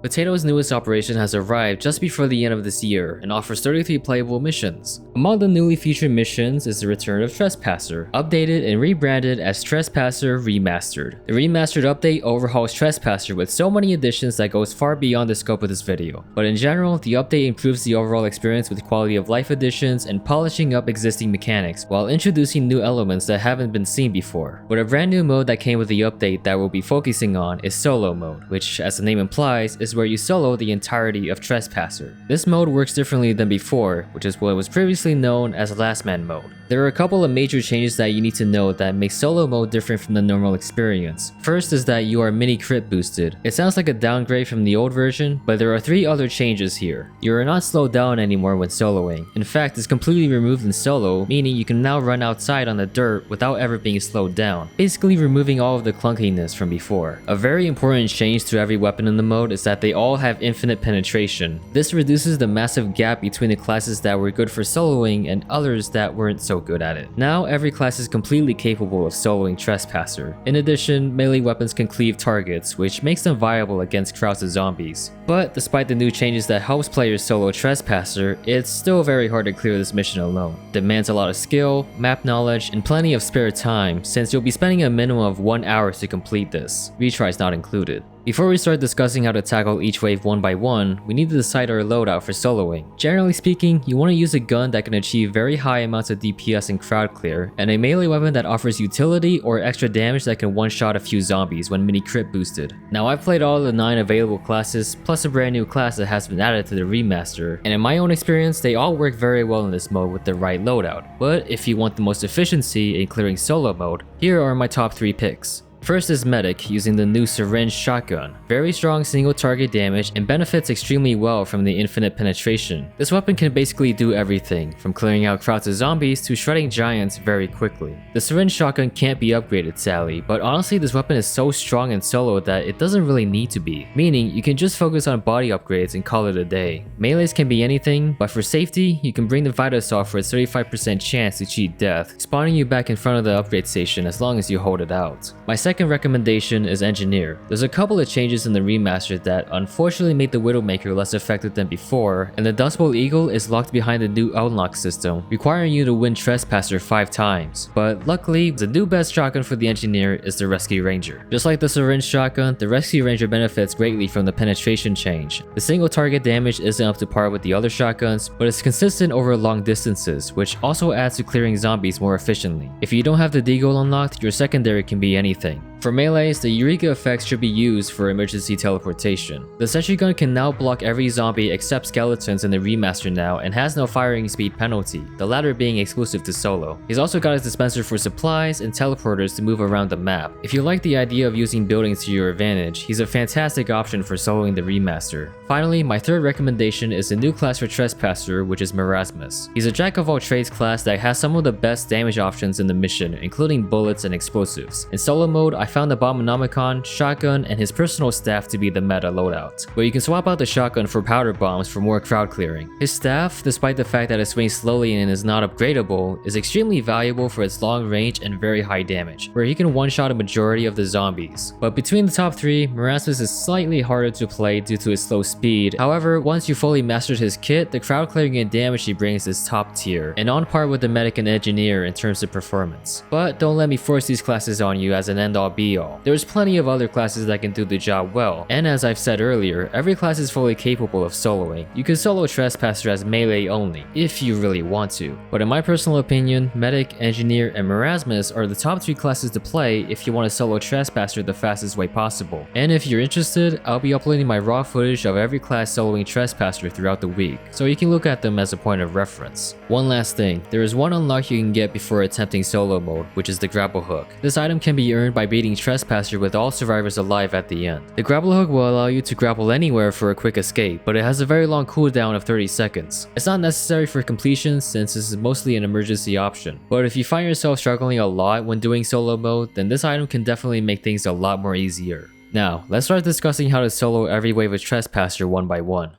Potato's newest operation has arrived just before the end of this year and offers 33 playable missions. Among the newly featured missions is the return of Trespasser, updated and rebranded as Trespasser Remastered. The remastered update overhauls Trespasser with so many additions that goes far beyond the scope of this video, but in general, the update improves the overall experience with quality of life additions and polishing up existing mechanics while introducing new elements that haven't been seen before. But a brand new mode that came with the update that we'll be focusing on is Solo mode, which, as the name implies, is where you solo the entirety of Trespasser. This mode works differently than before, which is what was previously known as Last Man mode. There are a couple of major changes that you need to know that make solo mode different from the normal experience. First is that you are mini crit boosted. It sounds like a downgrade from the old version, but there are 3 other changes here. You are not slowed down anymore when soloing. In fact, it's completely removed in solo, meaning you can now run outside on the dirt without ever being slowed down, basically removing all of the clunkiness from before. A very important change to every weapon in the mode is that they all have infinite penetration. This reduces the massive gap between the classes that were good for soloing and others that weren't so good at it. Now every class is completely capable of soloing Trespasser. In addition, melee weapons can cleave targets, which makes them viable against crowds of zombies. But despite the new changes that helps players solo Trespasser, it's still very hard to clear this mission alone. It demands a lot of skill, map knowledge, and plenty of spare time, since you'll be spending a minimum of 1 hour to complete this, retries not included. Before we start discussing how to tackle each wave one by one, we need to decide our loadout for soloing. Generally speaking, you want to use a gun that can achieve very high amounts of DPS and crowd clear, and a melee weapon that offers utility or extra damage that can one-shot a few zombies when mini crit boosted. Now I've played all the 9 available classes, plus a brand new class that has been added to the remaster, and in my own experience, they all work very well in this mode with the right loadout. But if you want the most efficiency in clearing solo mode, here are my top 3 picks. First is Medic, using the new Syringe Shotgun. Very strong single target damage and benefits extremely well from the infinite penetration. This weapon can basically do everything, from clearing out crowds of zombies to shredding giants very quickly. The Syringe Shotgun can't be upgraded sadly, but honestly this weapon is so strong in solo that it doesn't really need to be, meaning you can just focus on body upgrades and call it a day. Melees can be anything, but for safety, you can bring the Vitasol for its 35% chance to cheat death, spawning you back in front of the upgrade station as long as you hold it out. My second recommendation is Engineer. There's a couple of changes in the remaster that unfortunately made the Widowmaker less effective than before, and the Dust Bowl Eagle is locked behind the new unlock system, requiring you to win Trespasser 5 times. But luckily, the new best shotgun for the Engineer is the Rescue Ranger. Just like the Syringe Shotgun, the Rescue Ranger benefits greatly from the penetration change. The single target damage isn't up to par with the other shotguns, but it's consistent over long distances, which also adds to clearing zombies more efficiently. If you don't have the Deagle unlocked, your secondary can be anything. For melees, the Eureka effect should be used for emergency teleportation. The sentry gun can now block every zombie except skeletons in the remaster now and has no firing speed penalty, the latter being exclusive to solo. He's also got his dispenser for supplies and teleporters to move around the map. If you like the idea of using buildings to your advantage, he's a fantastic option for soloing the remaster. Finally, my third recommendation is a new class for Trespasser, which is Marasmus. He's a jack of all trades class that has some of the best damage options in the mission, including bullets and explosives. In solo mode, I found the Bombonomicon, shotgun, and his personal staff to be the meta loadout, but you can swap out the shotgun for powder bombs for more crowd clearing. His staff, despite the fact that it swings slowly and is not upgradable, is extremely valuable for its long range and very high damage, where he can one-shot a majority of the zombies. But between the top 3, Marasmus is slightly harder to play due to his slow speed. However, once you fully mastered his kit, the crowd clearing and damage he brings is top tier, and on par with the Medic and Engineer in terms of performance. But don't let me force these classes on you as an end-all be-all. There's plenty of other classes that can do the job well, and as I've said earlier, every class is fully capable of soloing. You can solo Trespasser as melee only, if you really want to. But in my personal opinion, Medic, Engineer, and Marasmus are the top 3 classes to play if you want to solo Trespasser the fastest way possible. And if you're interested, I'll be uploading my raw footage of every class soloing Trespasser throughout the week, so you can look at them as a point of reference. One last thing, there is one unlock you can get before attempting solo mode, which is the grapple hook. This item can be earned by beating Trespasser with all survivors alive at the end. The grapple hook will allow you to grapple anywhere for a quick escape, but it has a very long cooldown of 30 seconds. It's not necessary for completion since this is mostly an emergency option, but if you find yourself struggling a lot when doing solo mode, then this item can definitely make things a lot more easier. Now, let's start discussing how to solo every wave of Trespasser one by one.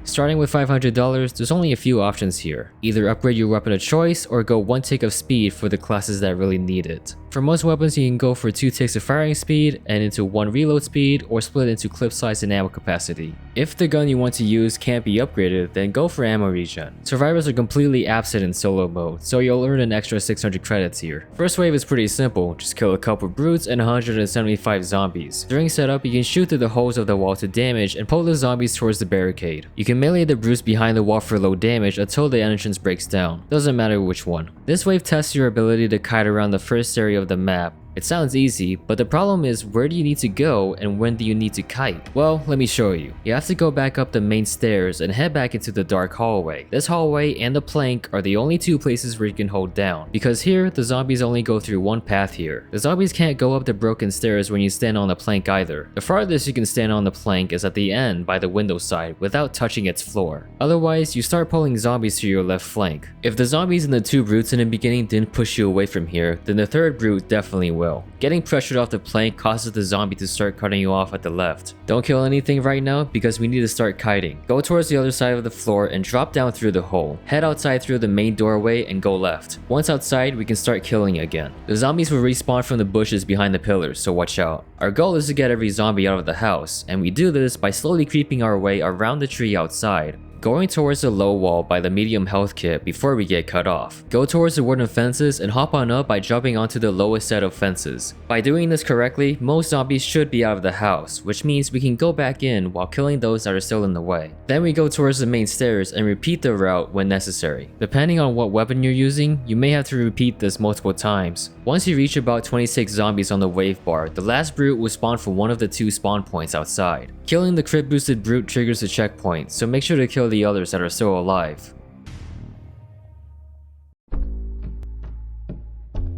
Starting with $500, there's only a few options here. Either upgrade your weapon of choice or go one tick of speed for the classes that really need it. For most weapons, you can go for 2 ticks of firing speed and into 1 reload speed, or split into clip size and ammo capacity. If the gun you want to use can't be upgraded, then go for ammo regen. Survivors are completely absent in solo mode, so you'll earn an extra 600 credits here. First wave is pretty simple, just kill a couple brutes and 175 zombies. During setup, you can shoot through the holes of the wall to damage and pull the zombies towards the barricade. You can melee the brutes behind the wall for low damage until the entrance breaks down, doesn't matter which one. This wave tests your ability to kite around the first area of the map. It sounds easy, but the problem is, where do you need to go and when do you need to kite? Well, let me show you. You have to go back up the main stairs and head back into the dark hallway. This hallway and the plank are the only 2 places where you can hold down, because here, the zombies only go through one path here. The zombies can't go up the broken stairs when you stand on the plank either. The farthest you can stand on the plank is at the end by the window side without touching its floor. Otherwise, you start pulling zombies to your left flank. If the zombies and the 2 brutes in the beginning didn't push you away from here, then the 3rd brute definitely will. Getting pressured off the plank causes the zombie to start cutting you off at the left. Don't kill anything right now because we need to start kiting. Go towards the other side of the floor and drop down through the hole. Head outside through the main doorway and go left. Once outside, we can start killing again. The zombies will respawn from the bushes behind the pillars, so watch out. Our goal is to get every zombie out of the house, and we do this by slowly creeping our way around the tree outside, going towards the low wall by the medium health kit before we get cut off. Go towards the wooden fences and hop on up by jumping onto the lowest set of fences. By doing this correctly, most zombies should be out of the house, which means we can go back in while killing those that are still in the way. Then we go towards the main stairs and repeat the route when necessary. Depending on what weapon you're using, you may have to repeat this multiple times. Once you reach about 26 zombies on the wave bar, the last brute will spawn from one of the 2 spawn points outside. Killing the crit boosted brute triggers the checkpoint, so make sure to kill the others that are still alive.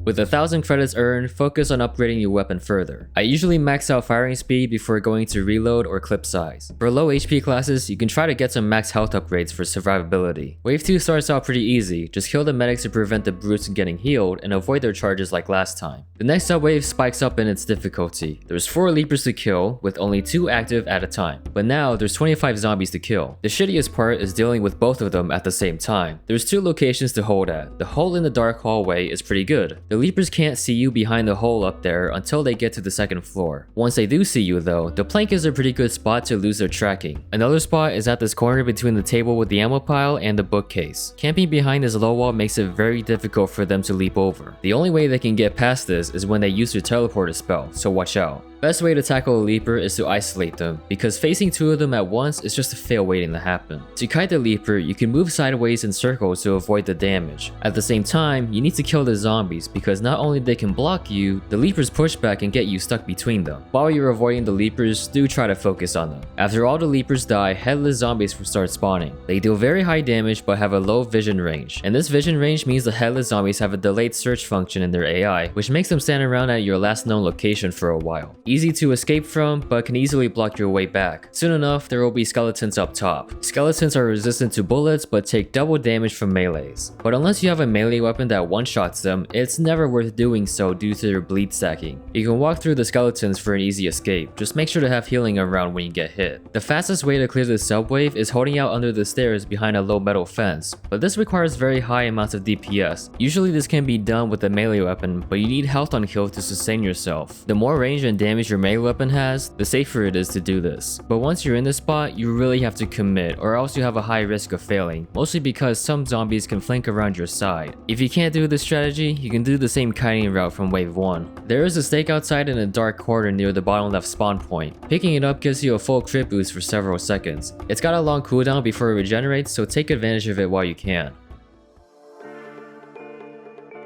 With 1,000 credits earned, focus on upgrading your weapon further. I usually max out firing speed before going to reload or clip size. For low HP classes, you can try to get some max health upgrades for survivability. Wave 2 starts out pretty easy, just kill the medics to prevent the brutes from getting healed and avoid their charges like last time. The next subwave spikes up in its difficulty. There's 4 leapers to kill, with only 2 active at a time. But now, there's 25 zombies to kill. The shittiest part is dealing with both of them at the same time. There's 2 locations to hold at. The hole in the dark hallway is pretty good. The leapers can't see you behind the hole up there until they get to the 2nd floor. Once they do see you though, the plank is a pretty good spot to lose their tracking. Another spot is at this corner between the table with the ammo pile and the bookcase. Camping behind this low wall makes it very difficult for them to leap over. The only way they can get past this is when they use their teleporter spell, so watch out. Best way to tackle a leaper is to isolate them, because facing 2 of them at once is just a fail waiting to happen. To kite the leaper, you can move sideways in circles to avoid the damage. At the same time, you need to kill the zombies, because not only they can block you, the leapers push back and get you stuck between them. While you're avoiding the leapers, do try to focus on them. After all the leapers die, headless zombies will start spawning. They deal very high damage but have a low vision range, and this vision range means the headless zombies have a delayed search function in their AI, which makes them stand around at your last known location for a while. Easy to escape from, but can easily block your way back. Soon enough, there will be skeletons up top. Skeletons are resistant to bullets, but take double damage from melees. But unless you have a melee weapon that one-shots them, it's never worth doing so due to their bleed stacking. You can walk through the skeletons for an easy escape, just make sure to have healing around when you get hit. The fastest way to clear the subwave is holding out under the stairs behind a low metal fence, but this requires very high amounts of DPS. Usually this can be done with a melee weapon, but you need health on kill to sustain yourself. The more range and damage your melee weapon has, the safer it is to do this. But once you're in this spot, you really have to commit, or else you have a high risk of failing, mostly because some zombies can flank around your side. If you can't do this strategy, you can do the same kiting route from wave 1. There is a stake outside in a dark corner near the bottom left spawn point. Picking it up gives you a full crit boost for several seconds. It's got a long cooldown before it regenerates, so take advantage of it while you can.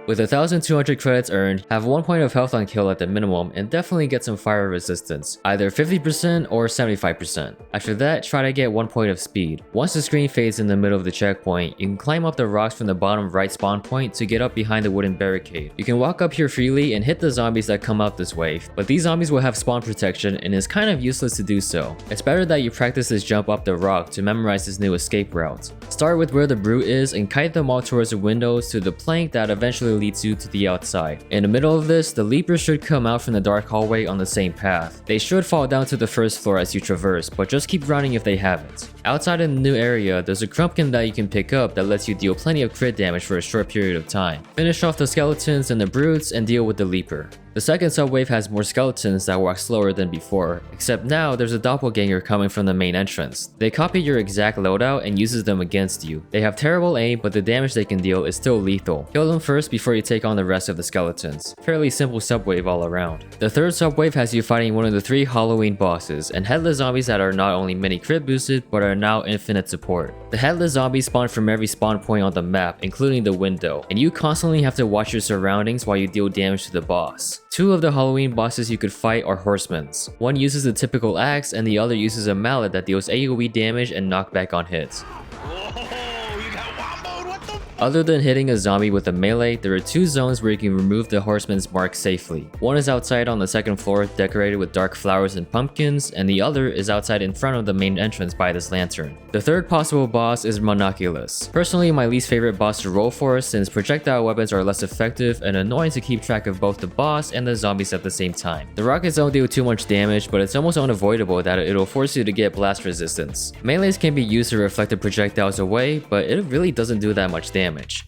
With 1,200 credits earned, have 1 point of health on kill at the minimum and definitely get some fire resistance, either 50% or 75%. After that, try to get 1 point of speed. Once the screen fades in the middle of the checkpoint, you can climb up the rocks from the bottom right spawn point to get up behind the wooden barricade. You can walk up here freely and hit the zombies that come out this wave, but these zombies will have spawn protection and it's kind of useless to do so. It's better that you practice this jump up the rock to memorize this new escape route. Start with where the brute is and kite them all towards the windows to the plank that eventually leads you to the outside. In the middle of this, the leapers should come out from the dark hallway on the same path. They should fall down to the first floor as you traverse, but just keep running if they haven't. Outside in the new area, there's a Crumpkin that you can pick up that lets you deal plenty of crit damage for a short period of time. Finish off the skeletons and the brutes and deal with the leaper. The second subwave has more skeletons that walk slower than before, except now there's a doppelganger coming from the main entrance. They copy your exact loadout and uses them against you. They have terrible aim, but the damage they can deal is still lethal. Kill them first before you take on the rest of the skeletons. Fairly simple subwave all around. The third subwave has you fighting one of the 3 Halloween bosses, and headless zombies that are not only mini crit boosted, but are now infinite support. The headless zombies spawn from every spawn point on the map, including the window, and you constantly have to watch your surroundings while you deal damage to the boss. 2 of the Halloween bosses you could fight are horsemen. One uses a typical axe and the other uses a mallet that deals AoE damage and knockback on hits. Other than hitting a zombie with a melee, there are 2 zones where you can remove the horseman's mark safely. One is outside on the second floor decorated with dark flowers and pumpkins, and the other is outside in front of the main entrance by this lantern. The third possible boss is Monoculus. Personally, my least favorite boss to roll for since projectile weapons are less effective and annoying to keep track of both the boss and the zombies at the same time. The rockets don't deal too much damage, but it's almost unavoidable that it'll force you to get blast resistance. Melees can be used to reflect the projectiles away, but it really doesn't do that much damage.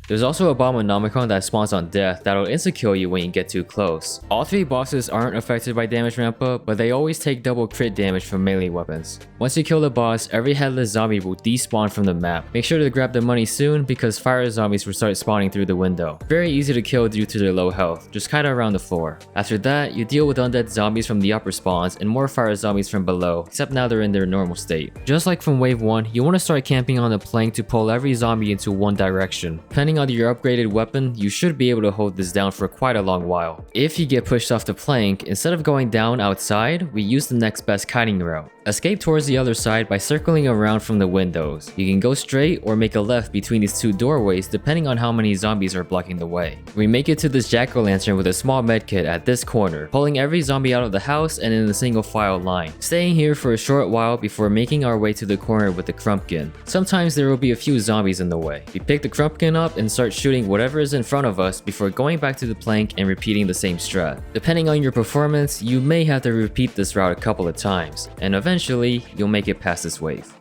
There's also a Abominomicon that spawns on death that'll insta-kill you when you get too close. All 3 bosses aren't affected by damage ramp up, but they always take double crit damage from melee weapons. Once you kill the boss, every headless zombie will despawn from the map. Make sure to grab the money soon because fire zombies will start spawning through the window. Very easy to kill due to their low health, just kinda around the floor. After that, you deal with undead zombies from the upper spawns and more fire zombies from below, except now they're in their normal state. Just like from wave 1, you want to start camping on the plank to pull every zombie into one direction. Depending on your upgraded weapon, you should be able to hold this down for quite a long while. If you get pushed off the plank, instead of going down outside, we use the next best kiting route. Escape towards the other side by circling around from the windows. You can go straight or make a left between these 2 doorways depending on how many zombies are blocking the way. We make it to this jack-o'-lantern with a small medkit at this corner, pulling every zombie out of the house and in a single file line. Staying here for a short while before making our way to the corner with the Crumpkin. Sometimes there will be a few zombies in the way. We pick the Crumpkin up and start shooting whatever is in front of us before going back to the plank and repeating the same strat. Depending on your performance, you may have to repeat this route a couple of times, and eventually you'll make it past this wave.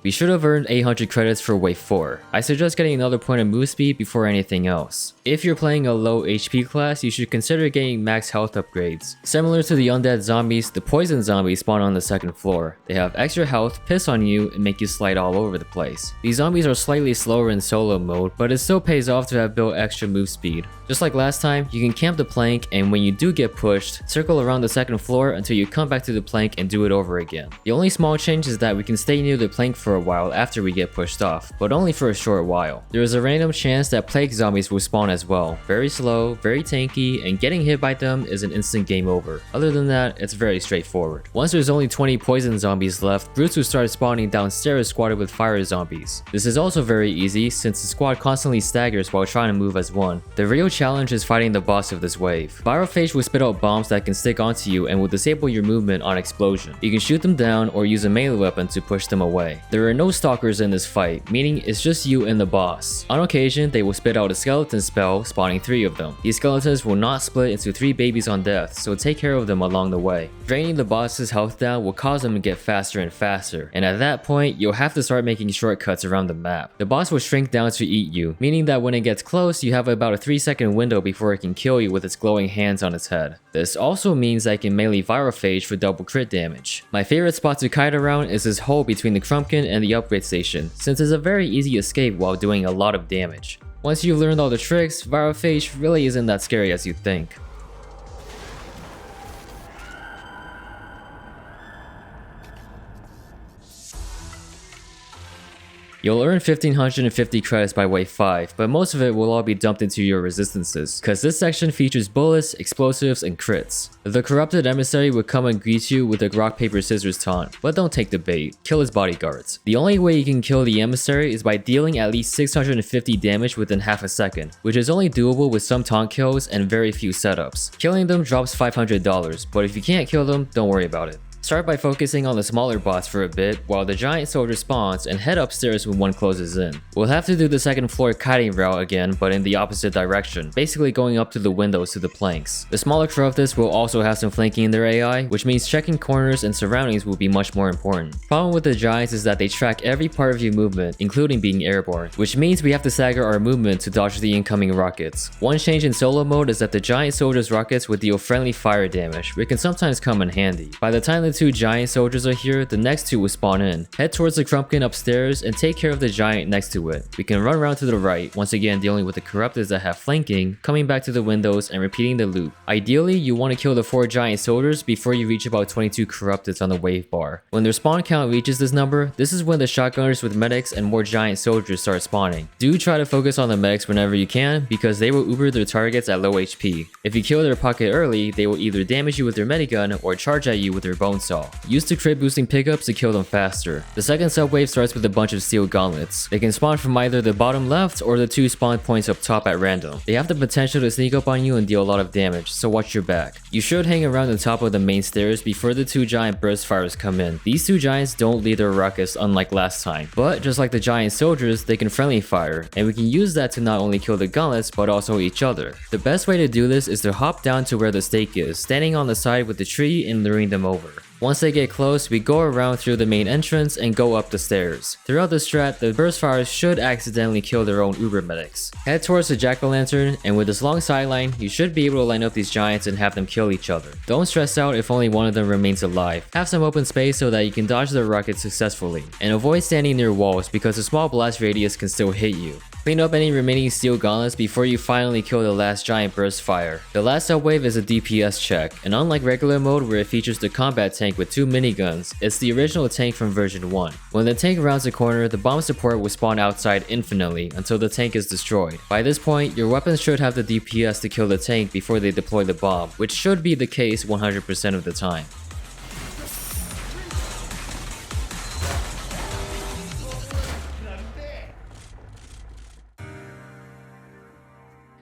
We should have earned 800 credits for wave 4. I suggest getting another point of move speed before anything else. If you're playing a low HP class, you should consider getting max health upgrades. Similar to the undead zombies, the poison zombies spawn on the second floor. They have extra health, piss on you, and make you slide all over the place. These zombies are slightly slower in solo mode, but it still pays off to have built extra move speed. Just like last time, you can camp the plank, and when you do get pushed, circle around the second floor until you come back to the plank and do it over again. The only small change is that we can stay near the plank for a while after we get pushed off, but only for a short while. There is a random chance that plague zombies will spawn as well. Very slow, very tanky, and getting hit by them is an instant game over. Other than that, it's very straightforward. Once there's only 20 poison zombies left, brutes will start spawning downstairs squatted with fire zombies. This is also very easy since the squad constantly staggers while trying to move as one. The real challenge is fighting the boss of this wave. Pyrophage will spit out bombs that can stick onto you and will disable your movement on explosion. You can shoot them down or use a melee weapon to push them away. There are no stalkers in this fight, meaning it's just you and the boss. On occasion, they will spit out a skeleton spell, spawning 3 of them. These skeletons will not split into 3 babies on death, so take care of them along the way. Draining the boss's health down will cause them to get faster and faster, and at that point, you'll have to start making shortcuts around the map. The boss will shrink down to eat you, meaning that when it gets close, you have about a 3-second window before it can kill you with its glowing hands on its head. This also means I can melee Pyrophage for double crit damage. My favorite spot to kite around is this hole between the Crumpkin and the upgrade station, since it's a very easy escape while doing a lot of damage. Once you've learned all the tricks, Pyrophage really isn't that scary as you think. You'll earn 1550 credits by wave 5, but most of it will all be dumped into your resistances, cause this section features bullets, explosives, and crits. The corrupted emissary will come and greet you with a rock paper scissors taunt, but don't take the bait, kill his bodyguards. The only way you can kill the emissary is by dealing at least 650 damage within half a second, which is only doable with some taunt kills and very few setups. Killing them drops $500, but if you can't kill them, don't worry about it. Start by focusing on the smaller bots for a bit while the giant soldier spawns and head upstairs when one closes in. We'll have to do the second floor kiting route again, but in the opposite direction, basically going up to the windows to the planks. The smaller Croftus will also have some flanking in their AI, which means checking corners and surroundings will be much more important. Problem with the giants is that they track every part of your movement, including being airborne, which means we have to stagger our movement to dodge the incoming rockets. One change in solo mode is that the giant soldier's rockets would deal friendly fire damage, which can sometimes come in handy. By the time the two giant soldiers are here, the next two will spawn in. Head towards the Crumpkin upstairs and take care of the giant next to it. We can run around to the right, once again dealing with the corruptors that have flanking, coming back to the windows and repeating the loop. Ideally, you want to kill the 4 giant soldiers before you reach about 22 corruptors on the wave bar. When their spawn count reaches this number, this is when the shotgunners with medics and more giant soldiers start spawning. Do try to focus on the medics whenever you can, because they will uber their targets at low HP. If you kill their pocket early, they will either damage you with their medigun or charge at you with their bone saw. Use the crit boosting pickups to kill them faster. The second subwave starts with a bunch of steel gauntlets. They can spawn from either the bottom left or the 2 spawn points up top at random. They have the potential to sneak up on you and deal a lot of damage, so watch your back. You should hang around the top of the main stairs before the 2 giant burst fires come in. These 2 giants don't lead their rockets unlike last time, but just like the giant soldiers, they can friendly fire, and we can use that to not only kill the gauntlets but also each other. The best way to do this is to hop down to where the stake is, standing on the side with the tree and luring them over. Once they get close, we go around through the main entrance and go up the stairs. Throughout the strat, the burst fires should accidentally kill their own uber medics. Head towards the jack-o'-lantern, and with this long sideline, you should be able to line up these giants and have them kill each other. Don't stress out if only one of them remains alive. Have some open space so that you can dodge their rockets successfully. And avoid standing near walls because a small blast radius can still hit you. Clean up any remaining steel gauntlets before you finally kill the last giant burst fire. The last subwave is a DPS check, and unlike regular mode where it features the combat tank with 2 miniguns, it's the original tank from version 1. When the tank rounds the corner, the bomb support will spawn outside infinitely until the tank is destroyed. By this point, your weapons should have the DPS to kill the tank before they deploy the bomb, which should be the case 100% of the time.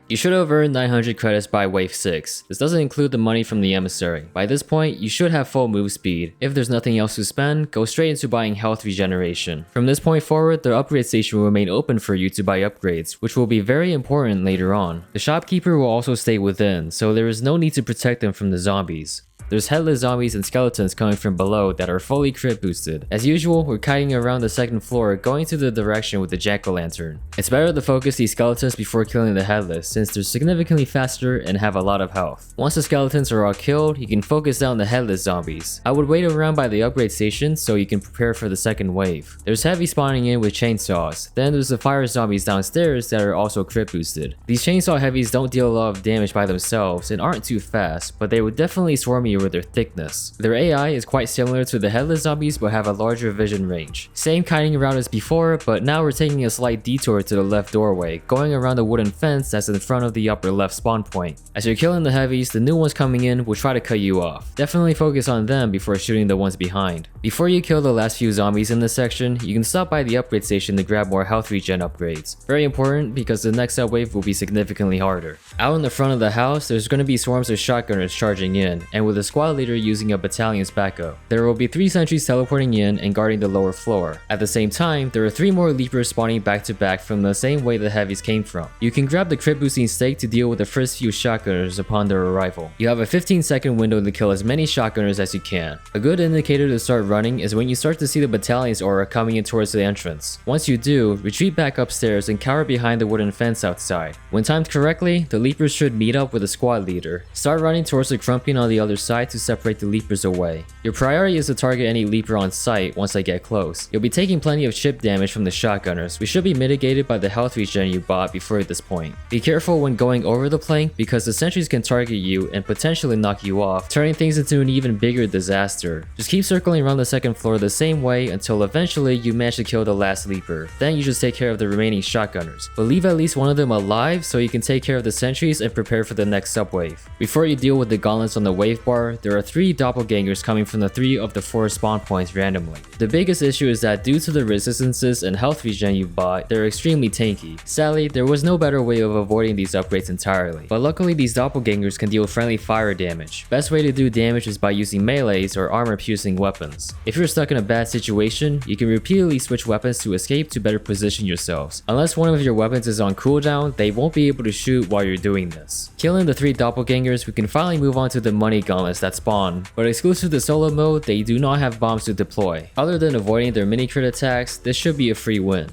You should have earned 900 credits by wave 6. This doesn't include the money from the emissary. By this point, you should have full move speed. If there's nothing else to spend, go straight into buying health regeneration. From this point forward, the upgrade station will remain open for you to buy upgrades, which will be very important later on. The shopkeeper will also stay within, so there is no need to protect them from the zombies. There's headless zombies and skeletons coming from below that are fully crit boosted. As usual, we're kiting around the second floor going to the direction with the jack-o'-lantern. It's better to focus these skeletons before killing the headless since they're significantly faster and have a lot of health. Once the skeletons are all killed, you can focus down the headless zombies. I would wait around by the upgrade station so you can prepare for the second wave. There's heavy spawning in with chainsaws. Then there's the fire zombies downstairs that are also crit boosted. These chainsaw heavies don't deal a lot of damage by themselves and aren't too fast, but they would definitely swarm you with their thickness. Their AI is quite similar to the headless zombies but have a larger vision range. Same kiting around as before, but now we're taking a slight detour to the left doorway, going around the wooden fence that's in front of the upper left spawn point. As you're killing the heavies, the new ones coming in will try to cut you off. Definitely focus on them before shooting the ones behind. Before you kill the last few zombies in this section, you can stop by the upgrade station to grab more health regen upgrades. Very important because the next upwave will be significantly harder. Out in the front of the house, there's going to be swarms of shotgunners charging in, and with a squad leader using a battalion's backup. There will be 3 sentries teleporting in and guarding the lower floor. At the same time, there are 3 more leapers spawning back to back from the same way the heavies came from. You can grab the crit boosting stake to deal with the first few shotgunners upon their arrival. You have a 15-second window to kill as many shotgunners as you can. A good indicator to start running is when you start to see the battalion's aura coming in towards the entrance. Once you do, retreat back upstairs and cower behind the wooden fence outside. When timed correctly, the leapers should meet up with the squad leader. Start running towards the Crumpkin on the other side to separate the leapers away. Your priority is to target any leaper on sight once they get close. You'll be taking plenty of chip damage from the shotgunners, which should be mitigated by the health regen you bought before this point. Be careful when going over the plank because the sentries can target you and potentially knock you off, turning things into an even bigger disaster. Just keep circling around the second floor the same way until eventually you manage to kill the last leaper. Then you just take care of the remaining shotgunners, but leave at least one of them alive so you can take care of the sentries and prepare for the next subwave. Before you deal with the gauntlets on the wave bar, far, there are 3 doppelgangers coming from the 3 of the 4 spawn points randomly. The biggest issue is that due to the resistances and health regen you bought, they're extremely tanky. Sadly, there was no better way of avoiding these upgrades entirely, but luckily these doppelgangers can deal friendly fire damage. Best way to do damage is by using melees or armor-piercing weapons. If you're stuck in a bad situation, you can repeatedly switch weapons to escape to better position yourselves. Unless one of your weapons is on cooldown, they won't be able to shoot while you're doing this. Killing the 3 doppelgangers, we can finally move on to the money gauntlets that spawn, but exclusive to solo mode, they do not have bombs to deploy. Other than avoiding their mini crit attacks, this should be a free win.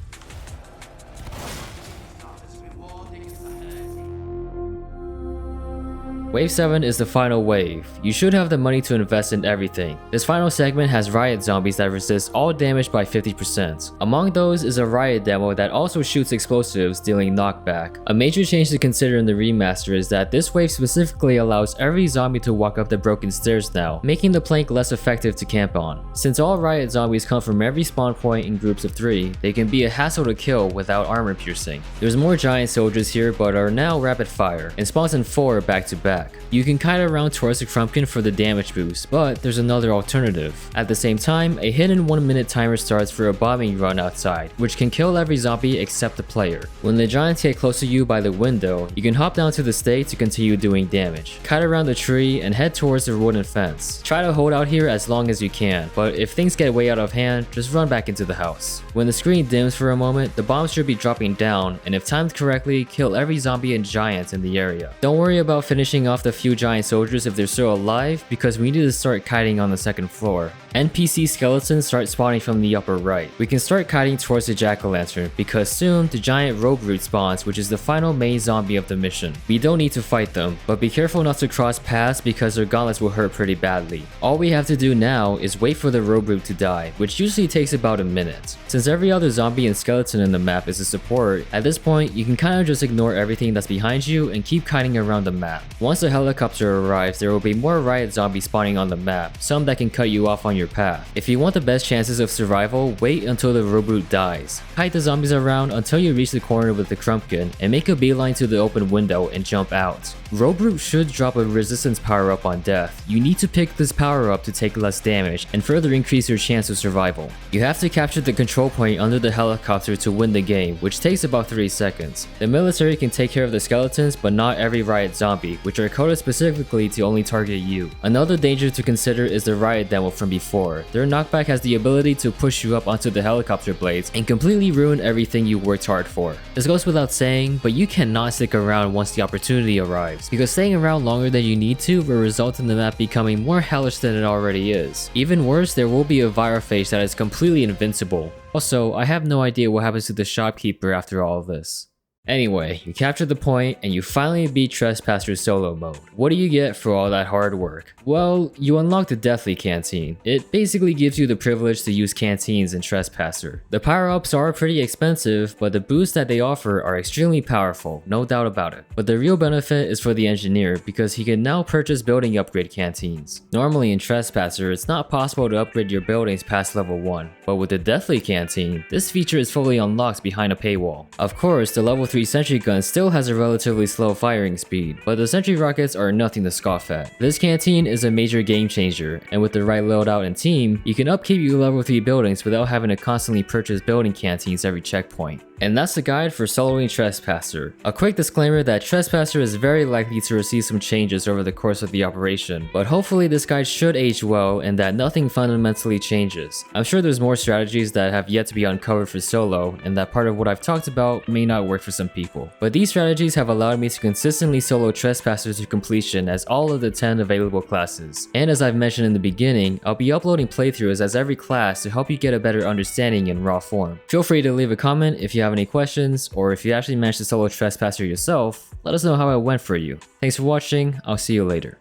Wave 7 is the final wave. You should have the money to invest in everything. This final segment has riot zombies that resist all damage by 50%. Among those is a riot demo that also shoots explosives, dealing knockback. A major change to consider in the remaster is that this wave specifically allows every zombie to walk up the broken stairs now, making the plank less effective to camp on. Since all riot zombies come from every spawn point in groups of 3, they can be a hassle to kill without armor piercing. There's more giant soldiers here but are now rapid fire, and spawns in 4 back to back. You can kite around towards the Crumpkin for the damage boost, but there's another alternative. At the same time, a hidden 1-minute timer starts for a bombing run outside, which can kill every zombie except the player. When the giants get close to you by the window, you can hop down to the stake to continue doing damage. Kite around the tree and head towards the wooden fence. Try to hold out here as long as you can, but if things get way out of hand, just run back into the house. When the screen dims for a moment, the bombs should be dropping down, and if timed correctly, kill every zombie and giant in the area. Don't worry about finishing off the few giant soldiers if they're still alive, because we need to start kiting on the second floor. NPC skeletons start spawning from the upper right. We can start kiting towards the jack-o'-lantern, because soon the giant rogue root spawns, which is the final main zombie of the mission. We don't need to fight them, but be careful not to cross paths because their gauntlets will hurt pretty badly. All we have to do now is wait for the rogue root to die, which usually takes about a minute. Since every other zombie and skeleton in the map is a support, at this point you can kinda just ignore everything that's behind you and keep kiting around the map. Once the helicopter arrives, there will be more riot zombies spawning on the map, some that can cut you off on your path. If you want the best chances of survival, wait until the rogue root dies. Kite the zombies around until you reach the corner with the Crumpkin and make a beeline to the open window and jump out. Rogue root should drop a resistance power up on death. You need to pick this power up to take less damage and further increase your chance of survival. You have to capture the control point under the helicopter to win the game, which takes about 3 seconds. The military can take care of the skeletons, but not every riot zombie, which are coded specifically to only target you. Another danger to consider is the riot demo from before. Their knockback has the ability to push you up onto the helicopter blades and completely ruin everything you worked hard for. This goes without saying, but you cannot stick around once the opportunity arrives, because staying around longer than you need to will result in the map becoming more hellish than it already is. Even worse, there will be a viral phase that is completely invincible. Also, I have no idea what happens to the shopkeeper after all of this. Anyway, you captured the point and you finally beat Trespasser solo mode. What do you get for all that hard work? Well, you unlock the Deathly Canteen. It basically gives you the privilege to use canteens in Trespasser. The power-ups are pretty expensive, but the boosts that they offer are extremely powerful, no doubt about it. But the real benefit is for the engineer, because he can now purchase building upgrade canteens. Normally in Trespasser, it's not possible to upgrade your buildings past level 1, but with the Deathly Canteen, this feature is fully unlocked behind a paywall. Of course, the level 3 sentry gun still has a relatively slow firing speed, but the sentry rockets are nothing to scoff at. This canteen is a major game changer, and with the right loadout and team, you can upkeep your level 3 buildings without having to constantly purchase building canteens every checkpoint. And that's the guide for soloing Trespasser. A quick disclaimer that Trespasser is very likely to receive some changes over the course of the operation, but hopefully this guide should age well and that nothing fundamentally changes. I'm sure there's more strategies that have yet to be uncovered for solo, and that part of what I've talked about may not work for some people. But these strategies have allowed me to consistently solo Trespasser to completion as all of the 10 available classes. And as I've mentioned in the beginning, I'll be uploading playthroughs as every class to help you get a better understanding in raw form. Feel free to leave a comment if you have any questions, or if you actually managed to solo Trespasser yourself, let us know how it went for you. Thanks for watching, I'll see you later.